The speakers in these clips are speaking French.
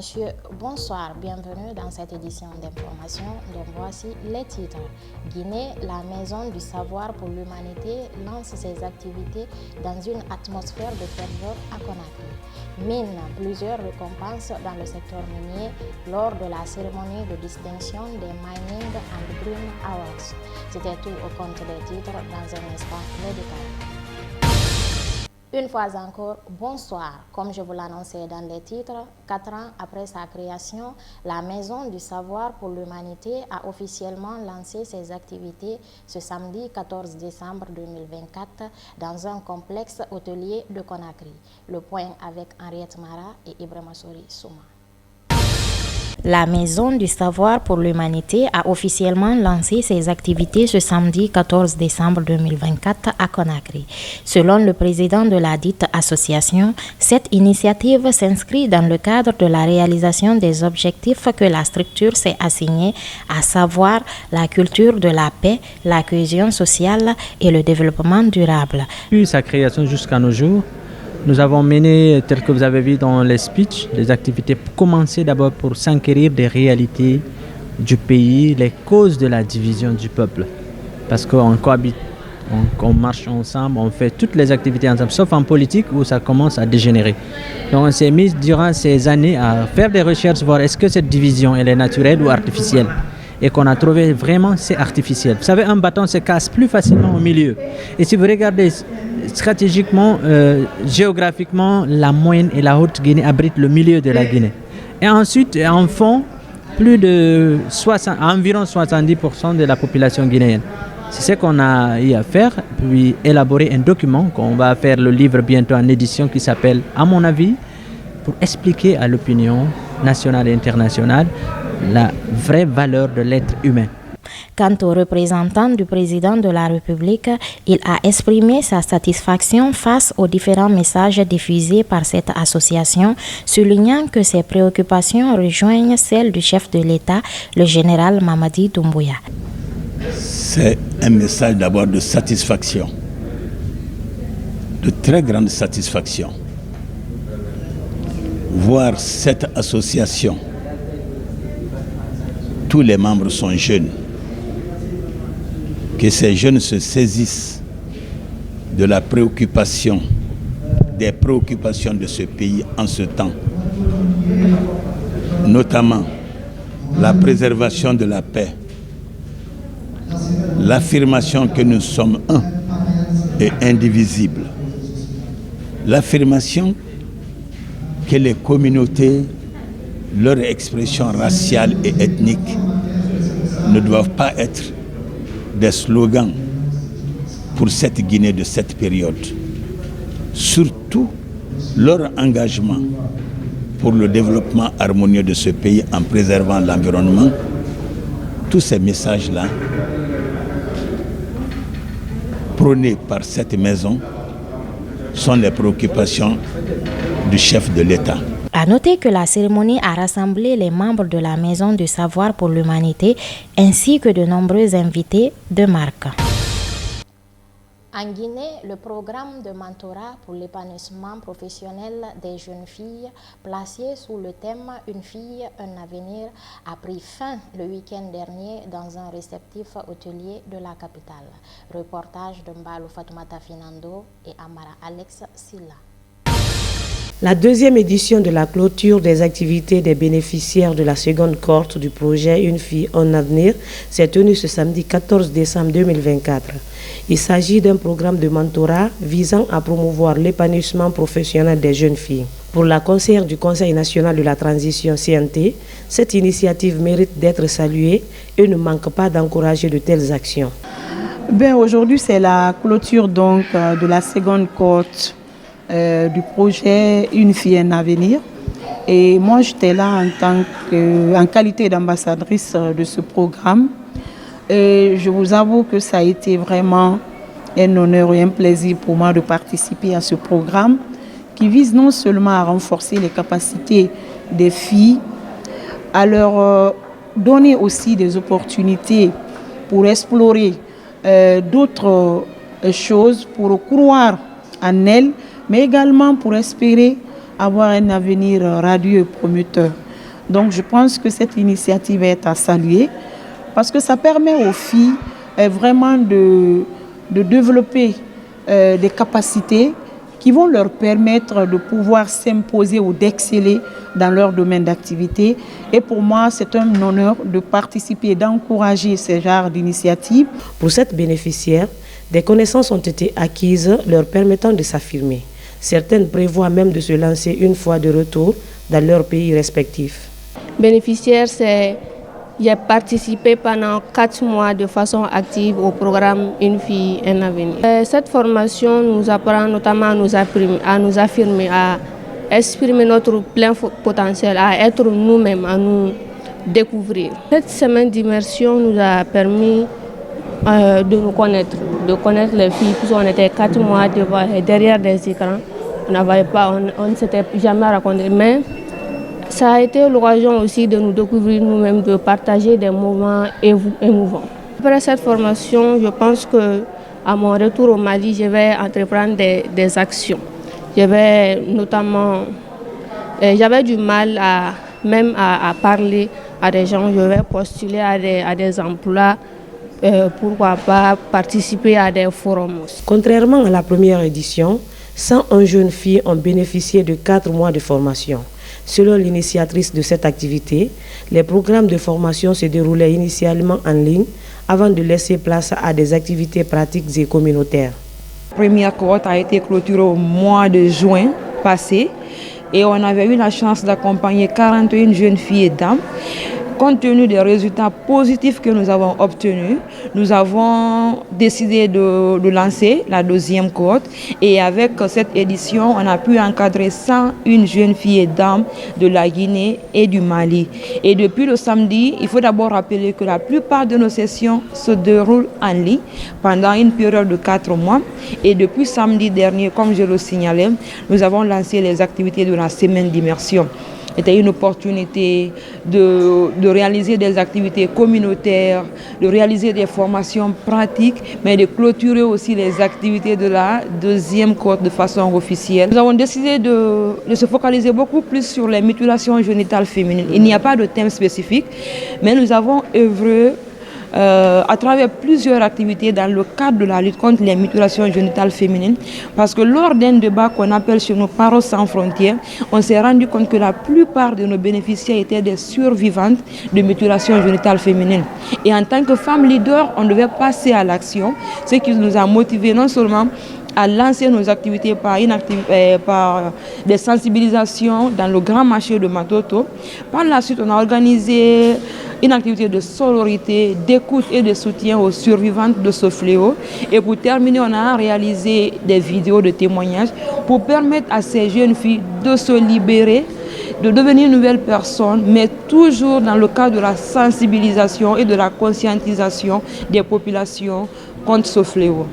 messieurs, bonsoir, bienvenue dans cette édition d'information dont voici les titres. Guinée, la maison du savoir pour l'humanité lance ses activités dans une atmosphère de ferveur à Conakry. Mine, plusieurs récompenses dans le secteur minier lors de la cérémonie de distinction des Mining and Green Awards. C'était tout au compte des titres dans un instant médical. Une fois encore, bonsoir. Comme je vous l'annonçais dans les titres, 4 ans après sa création, la Maison du Savoir pour l'Humanité a officiellement lancé ses activités ce samedi 14 décembre 2024 dans un complexe hôtelier de Conakry. Le point avec Henriette Mara et Ibrahima Souma. La Maison du Savoir pour l'Humanité a officiellement lancé ses activités ce samedi 14 décembre 2024 à Conakry. Selon le président de la dite association, cette initiative s'inscrit dans le cadre de la réalisation des objectifs que la structure s'est assignée, à savoir la culture de la paix, la cohésion sociale et le développement durable. Depuis sa création jusqu'à nos jours, nous avons mené, tel que vous avez vu dans les speeches, des activités pour commencer d'abord pour s'enquérir des réalités du pays, les causes de la division du peuple. Parce qu'on cohabite, on marche ensemble, on fait toutes les activités ensemble, sauf en politique où ça commence à dégénérer. Donc on s'est mis durant ces années à faire des recherches, voir est-ce que cette division elle est naturelle ou artificielle. Et qu'on a trouvé vraiment c'est artificiel. Vous savez, un bâton se casse plus facilement au milieu. Et si vous regardez stratégiquement, géographiquement, la moyenne et la haute Guinée abritent le milieu de la Guinée. Et ensuite, en fond, environ 70% de la population guinéenne. C'est ce qu'on a eu à faire, puis élaborer un document qu'on va faire le livre bientôt en édition qui s'appelle « À mon avis » pour expliquer à l'opinion nationale et internationale la vraie valeur de l'être humain. Quant au représentant du président de la République, il a exprimé sa satisfaction face aux différents messages diffusés par cette association, soulignant que ses préoccupations rejoignent celles du chef de l'État, le général Mamadi Doumbouya. C'est un message d'abord de satisfaction, de très grande satisfaction. Voir cette association, tous les membres sont jeunes, que ces jeunes se saisissent de la préoccupation, des préoccupations de ce pays en ce temps, notamment la préservation de la paix, l'affirmation que nous sommes un et indivisibles, l'affirmation que les communautés, leur expression raciale et ethnique ne doivent pas être des slogans pour cette Guinée de cette période. Surtout leur engagement pour le développement harmonieux de ce pays en préservant l'environnement. Tous ces messages-là, prônés par cette maison, sont les préoccupations du chef de l'État. À noter que la cérémonie a rassemblé les membres de la Maison du Savoir pour l'Humanité ainsi que de nombreux invités de marque. En Guinée, le programme de mentorat pour l'épanouissement professionnel des jeunes filles, placé sous le thème « Une fille, un avenir », a pris fin le week-end dernier dans un réceptif hôtelier de la capitale. Reportage de Mbalou Fatoumata Finando et Amara Alex Silla. La deuxième édition de la clôture des activités des bénéficiaires de la seconde cohorte du projet Une fille, un avenir s'est tenue ce samedi 14 décembre 2024. Il s'agit d'un programme de mentorat visant à promouvoir l'épanouissement professionnel des jeunes filles. Pour la conseillère du Conseil national de la transition CNT, cette initiative mérite d'être saluée et ne manque pas d'encourager de telles actions. Aujourd'hui, c'est la clôture donc, de la seconde cohorte du projet Une fille, un avenir. Et moi, j'étais là en qualité d'ambassadrice de ce programme. Et je vous avoue que ça a été vraiment un honneur et un plaisir pour moi de participer à ce programme qui vise non seulement à renforcer les capacités des filles, à leur donner aussi des opportunités pour explorer d'autres choses, pour croire en elles, mais également pour espérer avoir un avenir radieux et prometteur. Donc je pense que cette initiative est à saluer parce que ça permet aux filles vraiment de développer des capacités qui vont leur permettre de pouvoir s'imposer ou d'exceller dans leur domaine d'activité. Et pour moi, c'est un honneur de participer, d'encourager ce genre d'initiative. Pour cette bénéficiaire, des connaissances ont été acquises leur permettant de s'affirmer. Certaines prévoient même de se lancer une fois de retour dans leur pays respectif. Bénéficiaire, j'ai participé pendant 4 mois de façon active au programme Une fille, un avenir. Cette formation nous apprend notamment à nous affirmer, à exprimer notre plein potentiel, à être nous-mêmes, à nous découvrir. Cette semaine d'immersion nous a permis de nous connaître, de connaître les filles, puisqu'on était 4 mois derrière des écrans. On ne s'était jamais rencontrés, mais ça a été l'occasion aussi de nous découvrir nous-mêmes, de partager des moments émouvants. Après cette formation, je pense qu'à mon retour au Mali, je vais entreprendre des actions. J'avais du mal à parler à des gens, je vais postuler à des emplois, pourquoi pas participer à des forums. Contrairement à la première édition, 101 jeunes filles ont bénéficié de 4 mois de formation. Selon l'initiatrice de cette activité, les programmes de formation se déroulaient initialement en ligne avant de laisser place à des activités pratiques et communautaires. La première cohorte a été clôturée au mois de juin passé et on avait eu la chance d'accompagner 41 jeunes filles et dames. Compte tenu des résultats positifs que nous avons obtenus, nous avons décidé de lancer la deuxième cohorte. Et avec cette édition, on a pu encadrer 101 jeunes filles et dames de la Guinée et du Mali. Et depuis le samedi, il faut d'abord rappeler que la plupart de nos sessions se déroulent en ligne pendant une période de 4 mois. Et depuis samedi dernier, comme je le signalais, nous avons lancé les activités de la semaine d'immersion. C'était une opportunité de réaliser des activités communautaires, de réaliser des formations pratiques, mais de clôturer aussi les activités de la deuxième cohorte de façon officielle. Nous avons décidé de se focaliser beaucoup plus sur les mutilations génitales féminines. Il n'y a pas de thème spécifique, mais nous avons œuvré à travers plusieurs activités dans le cadre de la lutte contre les mutilations génitales féminines. Parce que lors d'un débat qu'on appelle chez nous Paroles sans frontières, on s'est rendu compte que la plupart de nos bénéficiaires étaient des survivantes de mutilations génitales féminines. Et en tant que femmes leaders, on devait passer à l'action, ce qui nous a motivés non seulement à lancer nos activités par des sensibilisations dans le grand marché de Matoto. Par la suite, on a organisé une activité de sororité, d'écoute et de soutien aux survivantes de ce fléau. Et pour terminer, on a réalisé des vidéos de témoignages pour permettre à ces jeunes filles de se libérer, de devenir une nouvelle personne, mais toujours dans le cadre de la sensibilisation et de la conscientisation des populations contre ce fléau.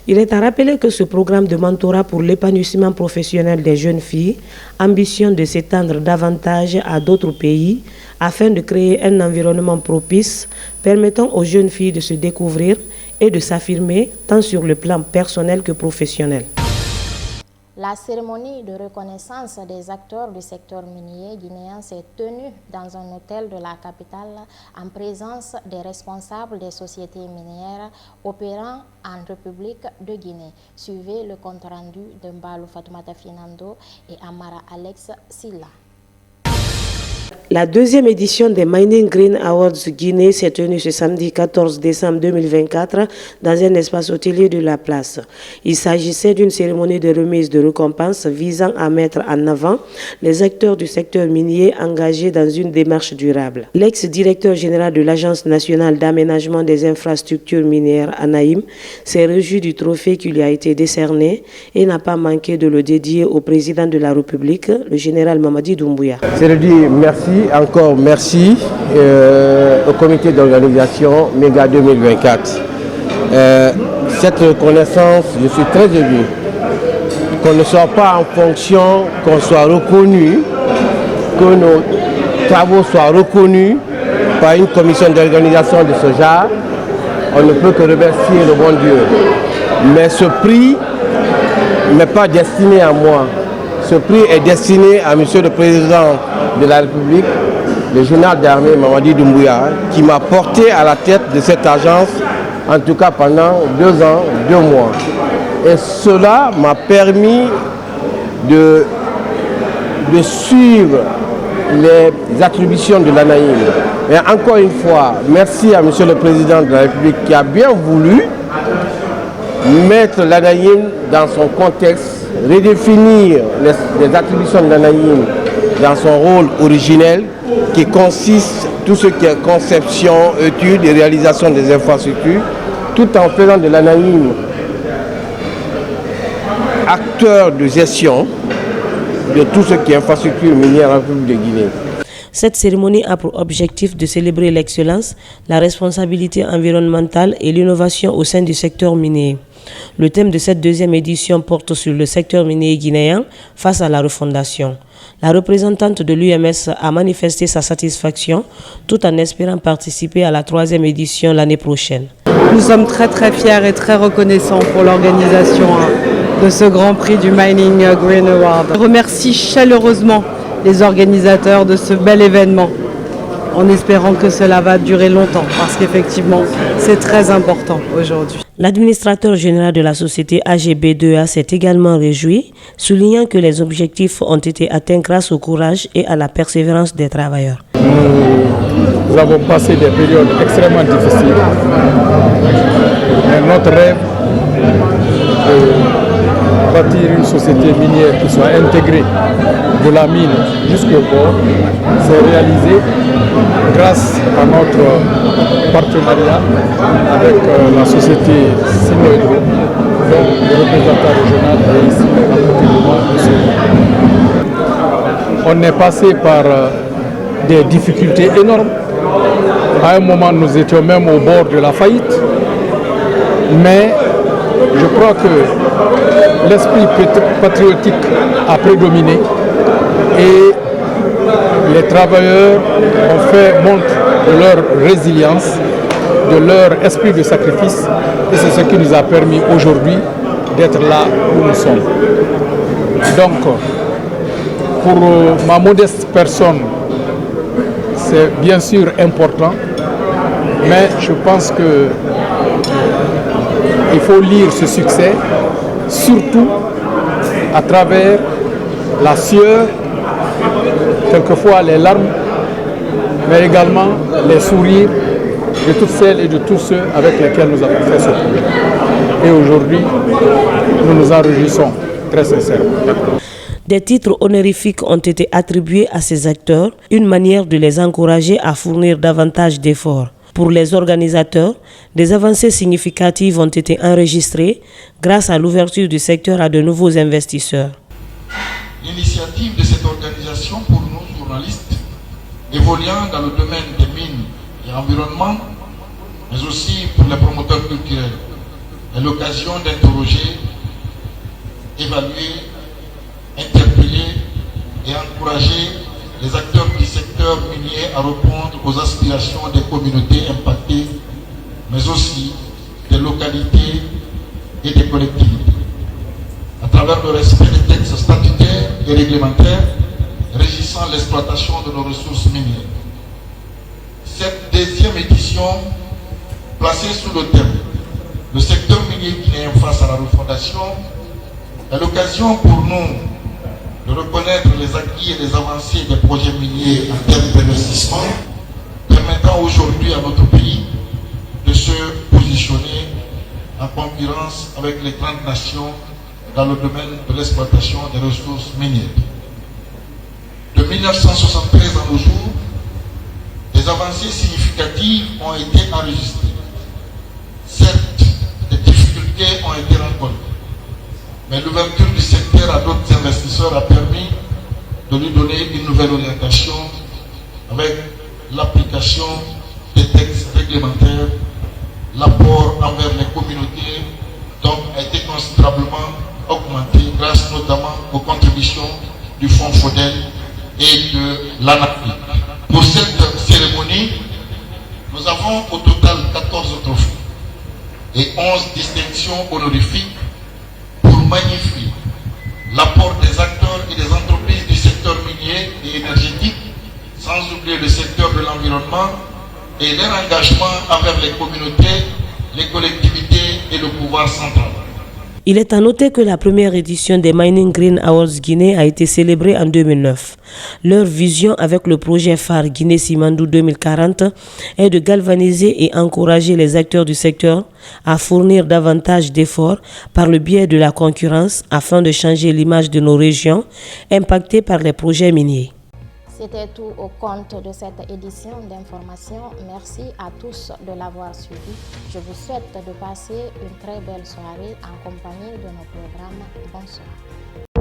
Il est à rappeler que ce programme de mentorat pour l'épanouissement professionnel des jeunes filles ambitionne de s'étendre davantage à d'autres pays afin de créer un environnement propice permettant aux jeunes filles de se découvrir et de s'affirmer tant sur le plan personnel que professionnel. La cérémonie de reconnaissance des acteurs du secteur minier guinéen s'est tenue dans un hôtel de la capitale en présence des responsables des sociétés minières opérant en République de Guinée. Suivez le compte-rendu de Mbalou Fatoumata Finando et Amara Alex Silla. La deuxième édition des Mining Green Awards Guinée s'est tenue ce samedi 14 décembre 2024 dans un espace hôtelier de la place. Il s'agissait d'une cérémonie de remise de récompense visant à mettre en avant les acteurs du secteur minier engagés dans une démarche durable. L'ex-directeur général de l'Agence nationale d'aménagement des infrastructures minières, Anaïm, s'est réjoui du trophée qui lui a été décerné et n'a pas manqué de le dédier au président de la République, le général Mamadi Doumbouya. Encore merci au comité d'organisation MEGA 2024. Cette reconnaissance, je suis très ému. Qu'on ne soit pas en fonction, qu'on soit reconnu, que nos travaux soient reconnus par une commission d'organisation de ce genre, on ne peut que remercier le bon Dieu. Mais ce prix n'est pas destiné à moi. Ce prix est destiné à Monsieur le Président de la République le général d'armée Mamadi Doumbouya, qui m'a porté à la tête de cette agence, en tout cas pendant 2 ans, 2 mois. Et cela m'a permis de suivre les attributions de l'ANAHIM. Et encore une fois, merci à Monsieur le Président de la République qui a bien voulu mettre l'ANAHIM dans son contexte, redéfinir les attributions de l'ANAHIM dans son rôle originel qui consiste tout ce qui est conception, étude et réalisation des infrastructures, tout en faisant de l'ANAHIM acteur de gestion de tout ce qui est infrastructure minière en République de Guinée. Cette cérémonie a pour objectif de célébrer l'excellence, la responsabilité environnementale et l'innovation au sein du secteur minier. Le thème de cette 2e édition porte sur le secteur minier guinéen face à la refondation. La représentante de l'UMS a manifesté sa satisfaction tout en espérant participer à la 3e édition l'année prochaine. Nous sommes très fiers et très reconnaissants pour l'organisation de ce Grand Prix du Mining Green Award. Je remercie chaleureusement les organisateurs de ce bel événement, en espérant que cela va durer longtemps, parce qu'effectivement, c'est très important aujourd'hui. L'administrateur général de la société AGB2A s'est également réjoui, soulignant que les objectifs ont été atteints grâce au courage et à la persévérance des travailleurs. Nous avons passé des périodes extrêmement difficiles. Et notre rêve de bâtir une société minière qui soit intégrée de la mine jusqu'au port s'est réalisé grâce à notre partenariat avec la société Sino-Hydro, dont le représentant régional est ici à côté de moi. On est passé par des difficultés énormes. À un moment, nous étions même au bord de la faillite. Mais je crois que l'esprit patriotique a prédominé et les travailleurs ont fait montre de leur résilience, de leur esprit de sacrifice, et c'est ce qui nous a permis aujourd'hui d'être là où nous sommes. Donc, pour ma modeste personne, c'est bien sûr important, mais je pense que il faut lire ce succès, surtout à travers la sueur, quelquefois les larmes, mais également les sourires de toutes celles et de tous ceux avec lesquels nous avons fait ce projet. Et aujourd'hui, nous nous en réjouissons très sincèrement. Des titres honorifiques ont été attribués à ces acteurs, une manière de les encourager à fournir davantage d'efforts. Pour les organisateurs, des avancées significatives ont été enregistrées grâce à l'ouverture du secteur à de nouveaux investisseurs. L'initiative de cette organisation pour nous, journalistes, évoluant dans le domaine des mines et environnement, mais aussi pour les promoteurs culturels, est l'occasion d'interroger, évaluer, interpeller et encourager les acteurs du secteur minier à répondre aux aspirations des communautés impactées, mais aussi des localités et des collectivités, à travers le respect des textes statutaires et réglementaires régissant l'exploitation de nos ressources minières. Cette 2e édition, placée sous le thème « Le secteur minier guinéen face à la refondation », est l'occasion pour nous de reconnaître les acquis et les avancées des projets miniers en termes d'investissement, permettant aujourd'hui à notre pays de se positionner en concurrence avec les grandes nations dans le domaine de l'exploitation des ressources minières. De 1973 à nos jours, des avancées significatives ont été enregistrées. Certes, des difficultés ont été rencontrées, mais l'ouverture du secteur à d'autres investisseurs a permis de lui donner une nouvelle orientation avec l'application des textes réglementaires, l'apport envers les communautés donc a été considérablement augmenté grâce notamment aux contributions du Fonds FODEL et de l'ANAPI. Pour cette cérémonie, nous avons au total 14 trophées et 11 distinctions honorifiques pour magnifier l'apport des acteurs et des entreprises du secteur minier et énergétique, sans sans oublier le secteur de l'environnement et leur engagement envers les communautés, les collectivités et le pouvoir central. Il est à noter que la première édition des Mining Green Awards Guinée a été célébrée en 2009. Leur vision avec le projet phare Guinée Simandou 2040 est de galvaniser et encourager les acteurs du secteur à fournir davantage d'efforts par le biais de la concurrence afin de changer l'image de nos régions impactées par les projets miniers. C'était tout au compte de cette édition d'information. Merci à tous de l'avoir suivi. Je vous souhaite de passer une très belle soirée en compagnie de nos programmes. Bonsoir.